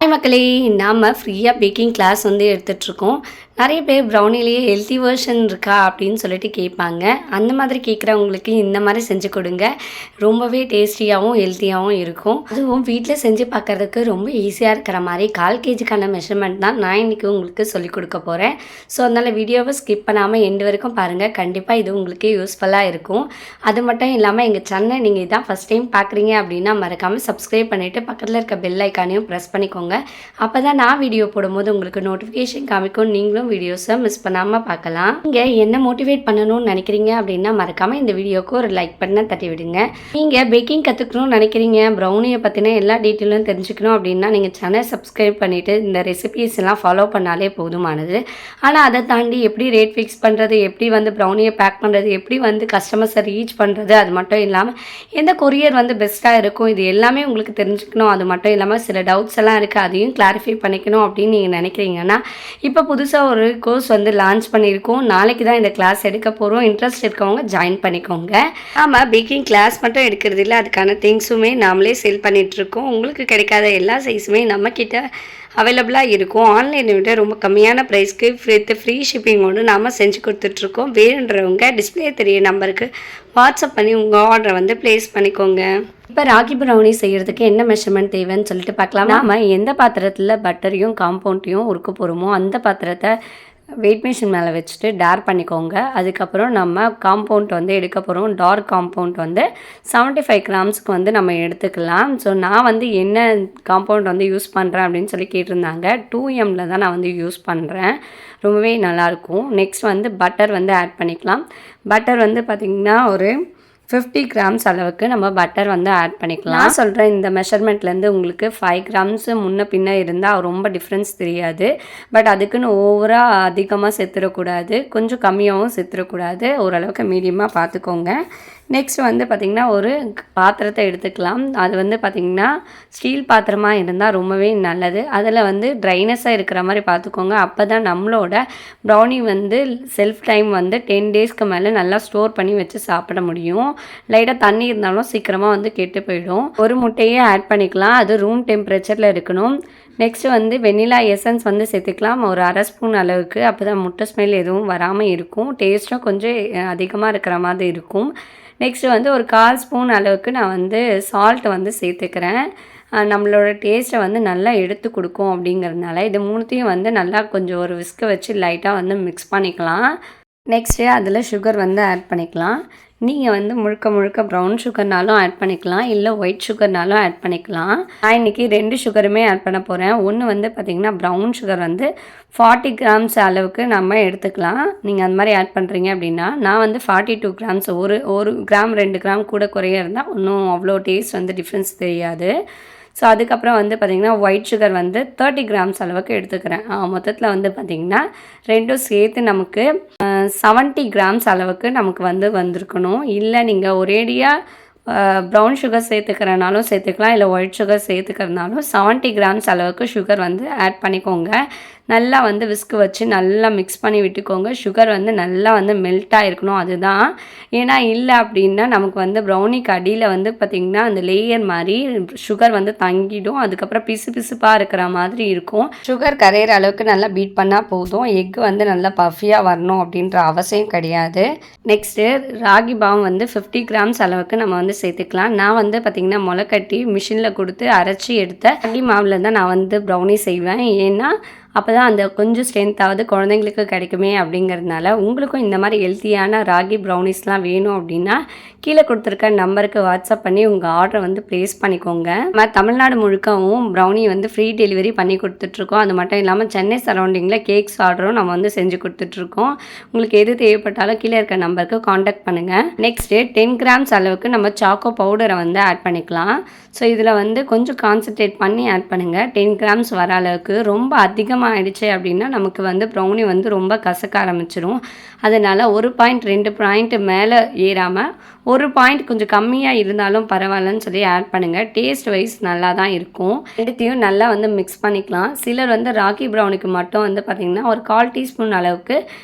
Hi மக்களே, நாம் ஃப்ரீயாக பேக்கிங் கிளாஸ் வந்து எடுத்துகிட்ருக்கோம். நிறைய பேர் ப்ரௌனிலேயே ஹெல்த்தி வெர்ஷன் இருக்கா அப்படின்னு சொல்லிட்டு கேட்பாங்க. அந்த மாதிரி கேட்குறவங்களுக்கு இந்த மாதிரி செஞ்சு கொடுங்க. ரொம்பவே டேஸ்டியாகவும் ஹெல்த்தியாகவும் இருக்கும். அதுவும் வீட்டில் செஞ்சு பார்க்குறதுக்கு ரொம்ப ஈஸியாக இருக்கிற மாதிரி 1/4 kgக்கான மெஷர்மெண்ட் தான் நான் இன்றைக்கி உங்களுக்கு சொல்லிக் கொடுக்க போகிறேன். ஸோ அதனால் வீடியோவை ஸ்கிப் பண்ணாமல் எண்டு வரைக்கும் பாருங்கள். கண்டிப்பாக இது உங்களுக்கு யூஸ்ஃபுல்லாக இருக்கும். அது மட்டும் இல்லாமல் எங்கள் சேனலை நீங்கள் இதான் ஃபஸ்ட் டைம் பார்க்குறீங்க அப்படின்னா மறக்காமல் சப்ஸ்கிரைப் பண்ணிவிட்டு பக்கத்தில் இருக்க பெல் ஐக்கானையும் ப்ரெஸ் பண்ணிக்கோங்க. அப்போ தான் நான் வீடியோ போடும்போது உங்களுக்கு நோட்டிஃபிகேஷன் காமிக்கும். நீங்களும் வீடியோஸை மிஸ் பண்ணாமல் பார்க்கலாம். நீங்கள் என்ன மோட்டிவேட் பண்ணணும்னு நினைக்கிறீங்க அப்படின்னா மறக்காமல் இந்த வீடியோக்கு ஒரு லைக் பண்ண தட்டி விடுங்க. நீங்கள் பேக்கிங் கற்றுக்கணும்னு நினைக்கிறீங்க, ப்ரௌனியை பற்றின எல்லா டீட்டெயிலும் தெரிஞ்சுக்கணும் அப்படின்னா நீங்கள் சேனல் சப்ஸ்கிரைப் பண்ணிவிட்டு இந்த ரெசிபீஸ் எல்லாம் ஃபாலோ பண்ணாலே போதுமானது. ஆனால் அதை தாண்டி எப்படி ரேட் ஃபிக்ஸ் பண்ணுறது, எப்படி வந்து ப்ரௌனியை பேக் பண்ணுறது, எப்படி வந்து கஸ்டமர்ஸை ரீச் பண்ணுறது, அது மட்டும் இல்லாமல் எந்த கொரியர் வந்து பெஸ்ட்டாக இருக்கும், இது எல்லாமே உங்களுக்கு தெரிஞ்சுக்கணும். அது மட்டும் இல்லாமல் சில டவுட்ஸ் எல்லாம் இருக்குது, அதையும் கிளாரிஃபை பண்ணிக்கணும் அப்படின்னு நீங்கள் நினைக்கிறீங்கன்னா இப்போ புதுசாக ஒரு கோர்ஸ் வந்து லான்ச் பண்ணியிருக்கோம். நாளைக்கு தான் இந்த கிளாஸ் எடுக்க போகிறோம். இன்ட்ரெஸ்ட் இருக்கவங்க ஜாயின் பண்ணிக்கோங்க. ஆமாம், பேக்கிங் கிளாஸ் மட்டும் எடுக்கிறது இல்லை, அதுக்கான திங்ஸுமே நாமளே சேல் பண்ணிகிட்ருக்கோம். உங்களுக்கு கிடைக்காத எல்லா சைஸுமே நம்மக்கிட்ட அவைலபிளாக இருக்கும். ஆன்லைனை விட ரொம்ப கம்மியான ப்ரைஸ்க்கு ஃப்ரீ ஷிப்பிங்கோடு நாம் செஞ்சு கொடுத்துட்ருக்கோம். வேணுன்றவங்க டிஸ்பிளே தெரிய நம்பருக்கு வாட்ஸ்அப் பண்ணி உங்கள் ஆர்டரை வந்து ப்ளேஸ் பண்ணிக்கோங்க. இப்போ ராகி ப்ரௌனி செய்கிறதுக்கு என்ன மெஷர்மெண்ட் தேவைன்னு சொல்லிட்டு பார்க்கலாம். நாம் எந்த பாத்திரத்தில் பட்டரையும் காம்பவுண்டையும் உருக்க போகிறோமோ அந்த பாத்திரத்தை வெயிட் மிஷின் மேலே வச்சுட்டு டேர் பண்ணிக்கோங்க. அதுக்கப்புறம் நம்ம காம்பவுண்ட் வந்து எடுக்க போகிறோம். டார்க் காம்பவுண்ட் வந்து 75 கிராம்ஸ்க்கு வந்து நம்ம எடுத்துக்கலாம். ஸோ நான் வந்து என்ன காம்பவுண்ட் வந்து யூஸ் பண்ணுறேன் அப்படின்னு சொல்லி கேட்டிருந்தாங்க. 2M தான் நான் வந்து யூஸ் பண்ணுறேன். ரொம்பவே நல்லாயிருக்கும். நெக்ஸ்ட் வந்து பட்டர் வந்து ஆட் பண்ணிக்கலாம். பட்டர் வந்து பார்த்திங்கன்னா ஒரு 50 கிராம்ஸ் அளவுக்கு நம்ம பட்டர் வந்து ஆட் பண்ணிக்கலாம். நான் சொல்கிறேன், இந்த மெஷர்மெண்ட்லேருந்து உங்களுக்கு 5 கிராம்ஸ் முன்ன பின்ன இருந்தால் ரொம்ப டிஃப்ரென்ஸ் தெரியாது. பட் அதுக்குன்னு ஓவராக அதிகமாக சேர்த்துடக்கூடாது, கொஞ்சம் கம்மியாகவும் சேர்த்துடக்கூடாது. ஓரளவுக்கு மீடியமாக பார்த்துக்கோங்க. நெக்ஸ்ட் வந்து பார்த்திங்கன்னா ஒரு பாத்திரத்தை எடுத்துக்கலாம். அது வந்து பார்த்திங்கன்னா ஸ்டீல் பாத்திரமாக இருந்தால் ரொம்பவே நல்லது. அதில் வந்து ட்ரைனஸாக இருக்கிற மாதிரி பார்த்துக்கோங்க. அப்போ தான் நம்மளோட ப்ரௌனி வந்து செல்ஃப் டைம் வந்து 10 டேஸ்க்கு மேலே நல்லா ஸ்டோர் பண்ணி வச்சு சாப்பிட முடியும். லைட்டாக தண்ணி இருந்தாலும் சீக்கிரமாக வந்து கெட்டு போயிடும். ஒரு முட்டையே ஆட் பண்ணிக்கலாம். அது ரூம் டெம்பரேச்சரில் இருக்கணும். நெக்ஸ்ட்டு வந்து வெண்ணிலா எசன்ஸ் வந்து சேர்த்துக்கலாம், ஒரு 1/2 ஸ்பூன் அளவுக்கு. அப்போ தான் முட்டை ஸ்மெல் எதுவும் வராமல் இருக்கும். டேஸ்ட்டும் கொஞ்சம் அதிகமாக இருக்கிற மாதிரி இருக்கும். நெக்ஸ்ட்டு வந்து ஒரு 1/4 ஸ்பூன் அளவுக்கு நான் வந்து சால்ட் வந்து சேர்த்துக்கிறேன். நம்மளோட டேஸ்ட்டை வந்து நல்லா எடுத்து கொடுக்கும் அப்படிங்கிறதுனால இது மூணுத்தையும் வந்து நல்லா கொஞ்சம் ஒரு விஸ்கை வச்சு லைட்டாக வந்து மிக்ஸ் பண்ணிக்கலாம். நெக்ஸ்ட்டு அதில் சுகர் வந்து ஆட் பண்ணிக்கலாம். நீங்கள் வந்து முழுக்க ப்ரௌன் சுகர்னாலும் ஆட் பண்ணிக்கலாம், இல்லை ஒயிட் சுகர்னாலும் ஆட் பண்ணிக்கலாம். நான் இன்றைக்கி 2 சுகருமே ஆட் பண்ண போகிறேன். ஒன்று வந்து பார்த்திங்கன்னா ப்ரௌன் சுகர் வந்து 40 கிராம்ஸ் அளவுக்கு நம்ம எடுத்துக்கலாம். நீங்கள் அந்த மாதிரி ஆட் பண்ணுறீங்க அப்படின்னா நான் வந்து 42 கிராம்ஸ், ஒரு கிராம் 2 கிராம் கூட குறைய இருந்தால் ஒன்றும் அவ்வளோ டேஸ்ட் வந்து டிஃப்ரென்ஸ் தெரியாது. ஸோ அதுக்கப்புறம் வந்து பார்த்திங்கன்னா ஒயிட் சுகர் வந்து 30 கிராம்ஸ் அளவுக்கு எடுத்துக்கிறேன். மொத்தத்தில் வந்து பார்த்திங்கன்னா ரெண்டும் சேர்த்து நமக்கு 70 கிராம்ஸ் அளவுக்கு நமக்கு வந்து வந்திருக்கணும். இல்லை நீங்கள் ஒரேடியாக ப்ரௌன் சுகர் சேர்த்துக்கிறனாலும் சேர்த்துக்கலாம், இல்லை ஒயிட் சுகர் சேர்த்துக்கிறனாலும் 70 கிராம்ஸ் அளவுக்கு சுகர் வந்து ஆட் பண்ணிக்கோங்க. நல்லா வந்து விஸ்கு வச்சு நல்லா மிக்ஸ் பண்ணி விட்டுக்கோங்க. சுகர் வந்து நல்லா வந்து மெல்ட் ஆகிருக்கணும், அதுதான். ஏன்னா இல்லை அப்படின்னா நமக்கு வந்து ப்ரௌனிக்கு அடியில் வந்து பார்த்திங்கன்னா அந்த லேயர் மாதிரி சுகர் வந்து தங்கிடும். அதுக்கப்புறம் பிசுப்பாக இருக்கிற மாதிரி இருக்கும். சுகர் கரையிற அளவுக்கு நல்லா பீட் பண்ணால் போதும். எக்கு வந்து நல்லா பஃபியாக வரணும் அப்படின்ற அவசியம் கிடையாது. நெக்ஸ்ட்டு ராகி பாம் வந்து 50 கிராம்ஸ் அளவுக்கு நம்ம வந்து சேர்த்துக்கலாம். நான் வந்து பார்த்திங்கன்னா முளைக்கட்டி மிஷினில் கொடுத்து அரைச்சி எடுத்த ராகி மாவில் தான் நான் வந்து ப்ரௌனி செய்வேன். ஏன்னா அப்போ தான் அந்த கொஞ்சம் ஸ்ட்ரென்த்தாவது குழந்தைங்களுக்கு கிடைக்குமே அப்படிங்கிறதுனால. உங்களுக்கும் இந்த மாதிரி ஹெல்த்தியான ராகி ப்ரௌனிஸ்லாம் வேணும் அப்படின்னா கீழே கொடுத்துருக்க நம்பருக்கு வாட்ஸ்அப் பண்ணி உங்கள் ஆர்டரை வந்து ப்ளேஸ் பண்ணிக்கோங்க. நம்ம தமிழ்நாடு முழுக்கவும் ப்ரௌனி வந்து ஃப்ரீ டெலிவரி பண்ணி கொடுத்துட்ருக்கோம். அது மட்டும் இல்லாமல் சென்னை சரௌண்டிங்கில் கேக்ஸ் ஆர்டரும் நம்ம வந்து செஞ்சு கொடுத்துட்ருக்கோம். உங்களுக்கு எது தேவைப்பட்டாலும் கீழே இருக்க நம்பருக்கு காண்டாக்ட் பண்ணுங்கள். நெக்ஸ்ட்டு 10 கிராம்ஸ் அளவுக்கு நம்ம சாக்கோ பவுடரை வந்து ஆட் பண்ணிக்கலாம். ஸோ இதில் வந்து கொஞ்சம் கான்சன்ட்ரேட் பண்ணி ஆட் பண்ணுங்கள். 10 கிராம்ஸ் வர அளவுக்கு. ரொம்ப அதிகமாக ஆயிடுச்சு அப்படின்னா நமக்கு வந்து ப்ரௌனி வந்து ரொம்ப கசக்க ஆரம்பிச்சிடும். அதனால் 1 பாயிண்ட் 2 பாயிண்ட் மேலே ஏறாமல் 1 பாயிண்ட் கொஞ்சம் கம்மியாக இருந்தாலும் பரவாயில்லன்னு சொல்லி ஆட் பண்ணுங்கள். டேஸ்ட் வைஸ் நல்லா தான் இருக்கும். எடுத்தையும் நல்லா வந்து மிக்ஸ் பண்ணிக்கலாம். சிலர் வந்து ராகி ப்ரௌனிக்கு மட்டும் வந்து பார்த்திங்கன்னா ஒரு 1/4 டீஸ்பூன் அளவுக்கு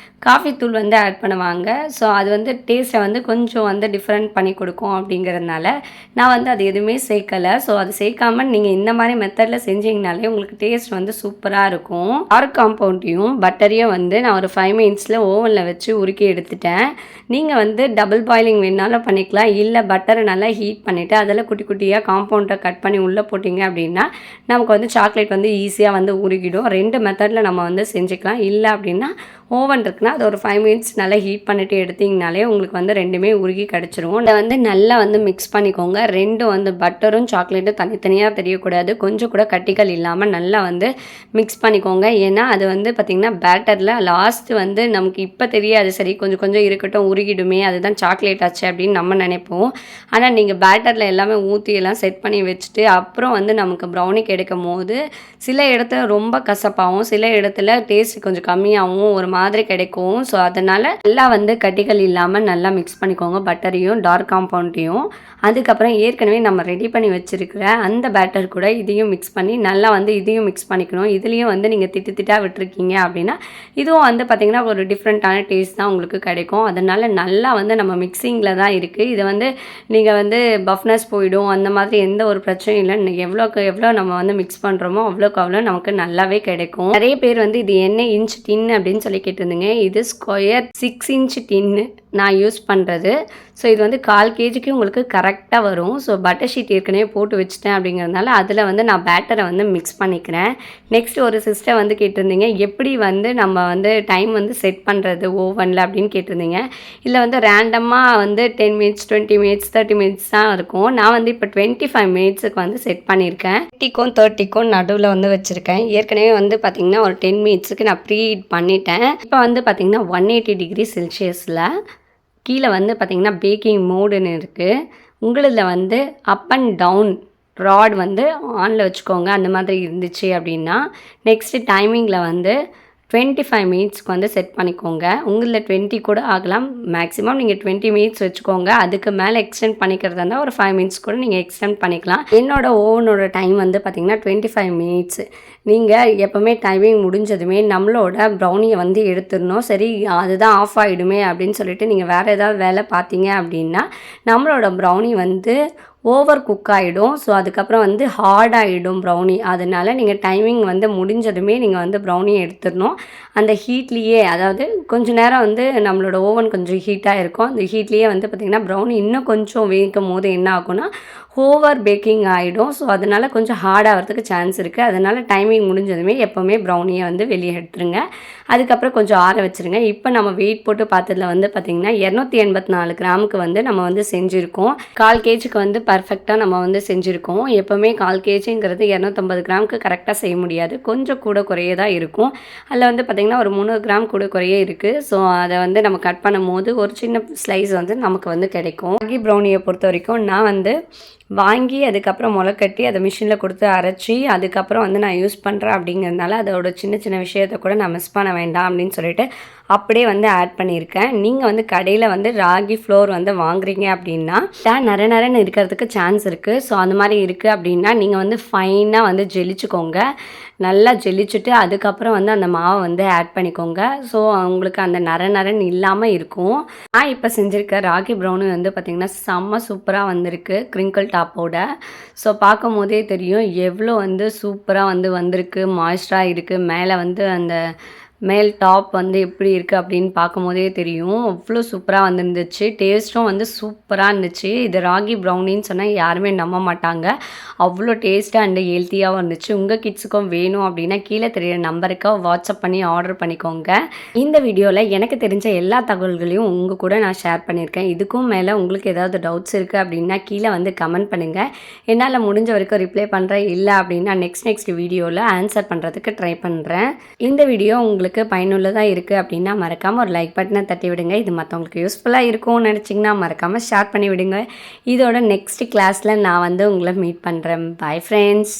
காஃபி தூள் வந்து ஆட் பண்ணுவாங்க. ஸோ அது வந்து டேஸ்ட்டை வந்து கொஞ்சம் வந்து டிஃப்ரெண்ட் பண்ணி கொடுக்கும் அப்படிங்கிறதுனால நான் வந்து அது எதுவுமே சேர்க்கலை. ஸோ அது சேர்க்காம நீங்கள் இந்த மாதிரி மெத்தடில் செஞ்சிங்கனாலே உங்களுக்கு டேஸ்ட் வந்து சூப்பராக இருக்கும். டார்க் காம்பவுண்டையும் பட்டரையும் வந்து நான் ஒரு 5 மினிட்ஸில் ஓவனில் வச்சு உருக்கி எடுத்துட்டேன். நீங்கள் வந்து டபுள் பாயிலிங் வேணாலும் பண்ணிக்கலாம். இல்லை பட்டரை நல்லா ஹீட் பண்ணிவிட்டு அதில் குட்டி குட்டியாக காம்பவுண்டை கட் பண்ணி உள்ளே போட்டிங்க அப்படின்னா நமக்கு வந்து சாக்லேட் வந்து ஈஸியாக வந்து உருகிடும். 2 மெத்தடில் நம்ம வந்து செஞ்சுக்கலாம். இல்லை அப்படின்னா ஓவன் இருக்குன்னா அது ஒரு 5 மினிட்ஸ் நல்லா ஹீட் பண்ணிவிட்டு எடுத்திங்கனாலே உங்களுக்கு வந்து ரெண்டுமே உருகி கிடச்சிரும். அதை வந்து நல்லா வந்து மிக்ஸ் பண்ணிக்கோங்க. ரெண்டும் வந்து பட்டரும் சாக்லேட்டும் தனித்தனியாக தெரியக்கூடாது. கொஞ்சம் கூட கட்டிகள் இல்லாமல் நல்லா வந்து மிக்ஸ் பண்ணிக்கோங்க. ஏன்னா அது வந்து பார்த்திங்கன்னா பேட்டரில் லாஸ்ட்டு வந்து நமக்கு இப்போ தெரியாது, சரி கொஞ்சம் கொஞ்சம் இருக்கட்டும் உருகிடுமே அதுதான் சாக்லேட் ஆச்சு அப்படின்னு நம்ம நினைப்போம். ஆனால் நீங்கள் பேட்டரில் எல்லாமே ஊற்றி எல்லாம் செட் பண்ணி வச்சுட்டு அப்புறம் வந்து நமக்கு ப்ரௌனி கிடைக்கும் போது சில இடத்துல ரொம்ப கசப்பாகவும் சில இடத்துல டேஸ்ட் கொஞ்சம் கம்மியாகவும் ஒரு மாதிரி கிடைக்கும். ஸோ அதனால் நல்லா வந்து கட்டிகள் இல்லாமல் நல்லா மிக்ஸ் பண்ணிக்கோங்க பட்டரையும் டார்க் காம்பவுண்டையும். அதுக்கப்புறம் ஏற்கனவே நம்ம ரெடி பண்ணி வச்சுருக்கிற அந்த பேட்டர் கூட இதையும் மிக்ஸ் பண்ணி நல்லா வந்து இதையும் மிக்ஸ் பண்ணிக்கணும். இதுலேயும் வந்து நீங்கள் திட்டாக விட்டுருக்கீங்க அப்படின்னா இதுவும் வந்து பார்த்திங்கன்னா ஒரு டிஃப்ரெண்ட்டான டேஸ்ட் தான் உங்களுக்கு கிடைக்கும். அதனால் நல்லா வந்து நம்ம மிக்சிங்கில் தான் இருக்குது. இதை வந்து நீங்கள் வந்து பஃப்னஸ் போயிடும் அந்த மாதிரி எந்த ஒரு பிரச்சனையும் இல்லை. எவ்வளோக்கு எவ்வளோ நம்ம வந்து மிக்ஸ் பண்ணுறோமோ அவ்வளோக்கு அவ்வளோ நமக்கு நல்லாவே கிடைக்கும். நிறைய பேர் வந்து இது என்ன இன்ச் டின் அப்படின்னு சொல்லி கேட்டிருந்தீங்க. இது ஸ்கொயர் 6 இன்ச் டின்னு நான் யூஸ் பண்ணுறது. ஸோ இது வந்து 1/4 kgக்கு உங்களுக்கு கரெக்டாக வரும். ஸோ பட்டர் ஷீட் ஏற்கனவே போட்டு வச்சுட்டேன் அப்படிங்கிறதுனால அதில் வந்து நான் பேட்டரை வந்து மிக்ஸ் பண்ணிக்கிறேன். நெக்ஸ்ட் ஒரு சிஸ்டர் வந்து கேட்டிருந்தீங்க எப்படி வந்து நம்ம வந்து டைம் வந்து செட் பண்ணுறது ஓவனில் அப்படின்னு கேட்டிருந்தீங்க. இல்லை வந்து ரேண்டமாக வந்து 10 மினிட்ஸ் 20 மினிட்ஸ் 30 மினிட்ஸ் தான் இருக்கும். நான் வந்து இப்போ 25 மினிட்ஸுக்கு வந்து செட் பண்ணியிருக்கேன். 20க்கும் 30க்கும் நடுவில் வந்து வச்சுருக்கேன். ஏற்கனவே வந்து பார்த்திங்கன்னா ஒரு 10 மினிட்ஸுக்கு நான் ப்ரீ ஹீட் பண்ணிட்டேன். இப்போ வந்து பார்த்திங்கன்னா 180 டிகிரி செல்சியஸில் கீழே வந்து பார்த்திங்கன்னா பேக்கிங் மோடுன்னு இருக்குது. உங்களில் வந்து அப் அண்ட் டவுன் ராட் வந்து ஆனில் வச்சுக்கோங்க. அந்த மாதிரி இருந்துச்சு அப்படின்னா நெக்ஸ்ட்டு டைமிங்கில் வந்து 25 மினிட்ஸ்க்கு வந்து செட் பண்ணிக்கோங்க. உங்களில் 20 கூட ஆகலாம். மேக்ஸிமம் நீங்கள் 20 மினிட்ஸ் வச்சுக்கோங்க. அதுக்கு மேலே எக்ஸ்டெண்ட் பண்ணிக்கிறதா இருந்தால் ஒரு 5 மினிட்ஸ் கூட நீங்கள் எக்ஸ்டெண்ட் பண்ணிக்கலாம். என்னோடய ஓவனோட டைம் வந்து பார்த்திங்கன்னா 25 மினிட்ஸ். நீங்கள் எப்போவுமே டைமிங் முடிஞ்சதுமே நம்மளோட ப்ரௌனியை வந்து எடுத்துடணும். சரி அதுதான் ஆஃப் ஆகிடுமே அப்படின்னு சொல்லிட்டு நீங்கள் வேறு ஏதாவது வேலை பார்த்தீங்க அப்படின்னா நம்மளோட ப்ரௌனி வந்து ஓவர் குக் ஆகிடும். ஸோ அதுக்கப்புறம் வந்து ஹார்டாகிடும் ப்ரௌனி. அதனால் நீங்கள் டைமிங் வந்து முடிஞ்சதுமே நீங்கள் வந்து ப்ரௌனியை எடுத்துடணும். அந்த ஹீட்லேயே அதாவது கொஞ்சம் நேரம் வந்து நம்மளோட ஓவன் கொஞ்சம் ஹீட்டாக இருக்கும். அந்த ஹீட்லேயே வந்து பார்த்திங்கன்னா ப்ரௌனி இன்னும் கொஞ்சம் வேகும் போது என்ன ஆகும்னா ஓவர் பேக்கிங் ஆகிடும். ஸோ அதனால் கொஞ்சம் ஹார்டாகிறதுக்கு சான்ஸ் இருக்குது. அதனால் டைமிங் முடிஞ்சதுமே எப்போவுமே ப்ரௌனியை வந்து வெளியே எடுத்துருங்க. அதுக்கப்புறம் கொஞ்சம் ஆற வச்சுருங்க. இப்போ நம்ம வெயிட் போட்டு பார்த்ததில் வந்து பார்த்திங்கன்னா 284 கிராமுக்கு வந்து நம்ம வந்து செஞ்சுருக்கோம். 1/4 kgக்கு வந்து பர்ஃபெக்டாக நம்ம வந்து செஞ்சுருக்கோம். எப்போவுமே 1/4 kgங்கிறது 250 கிராமுக்கு கரெக்டாக செய்ய முடியாது. கொஞ்சம் கூட குறைய தான் இருக்கும். அதில் வந்து பார்த்திங்கன்னா ஒரு 300 கிராம் கூட குறைய இருக்குது. ஸோ அதை வந்து நம்ம கட் பண்ணும் போது ஒரு சின்ன ஸ்லைஸ் வந்து நமக்கு வந்து கிடைக்கும். ராகி ப்ரௌனியை பொறுத்த வரைக்கும் நான் வந்து வாங்கி அதுக்கப்புறம் முளைக்கட்டி அதை மிஷினில் கொடுத்து அரைச்சி அதுக்கப்புறம் வந்து நான் யூஸ் பண்ணுறேன். அப்படிங்கிறதுனால அதோட சின்ன சின்ன விஷயத்தை கூட நான் மிஸ் பண்ண வேண்டாம் அப்படின்னு சொல்லிட்டு அப்படியே வந்து ஆட் பண்ணியிருக்கேன். நீங்கள் வந்து கடையில் வந்து ராகி ஃப்ளோர் வந்து வாங்குறீங்க அப்படின்னா நரன்னு இருக்கிறதுக்கு சான்ஸ் இருக்குது. ஸோ அந்த மாதிரி இருக்குது அப்படின்னா நீங்கள் வந்து ஃபைனாக வந்து ஜெலிச்சுக்கோங்க. நல்லா ஜெலிச்சுட்டு அதுக்கப்புறம் வந்து அந்த மாவை வந்து ஆட் பண்ணிக்கோங்க. ஸோ உங்களுக்கு அந்த நரன்னு இல்லாமல் இருக்கும். நான் இப்போ செஞ்சுருக்க ராகி ப்ரௌனி வந்து பார்த்திங்கன்னா செம்ம சூப்பராக வந்திருக்கு கிரிங்கிள் டாப்போட. ஸோ பார்க்கும் போதே தெரியும் எவ்வளோ வந்து சூப்பராக வந்து வந்திருக்கு, மாய்ஸ்டராக இருக்குது. மேலே வந்து அந்த மேல் டாப் வந்து எப்படி இருக்குது அப்படின்னு பார்க்கும் போதே தெரியும். அவ்வளோ சூப்பராக வந்துருந்துச்சு. டேஸ்ட்டும் வந்து சூப்பராக இருந்துச்சு. இது ராகி ப்ரௌனின்னு சொன்னால் யாருமே நம்ப மாட்டாங்க. அவ்வளோ டேஸ்ட்டாக அண்ட் ஹெல்த்தியாகவும் இருந்துச்சு. உங்கள் கிட்ஸுக்கும் வேணும் அப்படின்னா கீழே தெரியிற நம்பருக்கு வாட்ஸ்அப் பண்ணி ஆர்டர் பண்ணிக்கோங்க. இந்த வீடியோவில் எனக்கு தெரிஞ்ச எல்லா தகவல்களையும் உங்கள் கூட நான் ஷேர் பண்ணியிருக்கேன். இதுக்கும் மேலே உங்களுக்கு ஏதாவது டவுட்ஸ் இருக்குது அப்படின்னா கீழே வந்து கமெண்ட் பண்ணுங்கள். என்னால் முடிஞ்ச வரைக்கும் ரிப்ளை பண்ணுறேன். இல்லை அப்படின்னா நெக்ஸ்ட் வீடியோவில் ஆன்சர் பண்ணுறதுக்கு ட்ரை பண்ணுறேன். இந்த வீடியோ உங்களுக்கு பயனுள்ளதாக இருக்குது அப்படின்னா மறக்காமல் ஒரு லைக் பட்டனை தட்டி விடுங்க. இது மற்றவங்களுக்கு யூஸ்ஃபுல்லாக இருக்கும்னு நினச்சிங்கன்னா மறக்காமல் ஷேர் பண்ணி விடுங்க. இதோட நெக்ஸ்ட் கிளாஸில் நான் வந்து உங்களை மீட் பண்ணுறேன். Bye friends.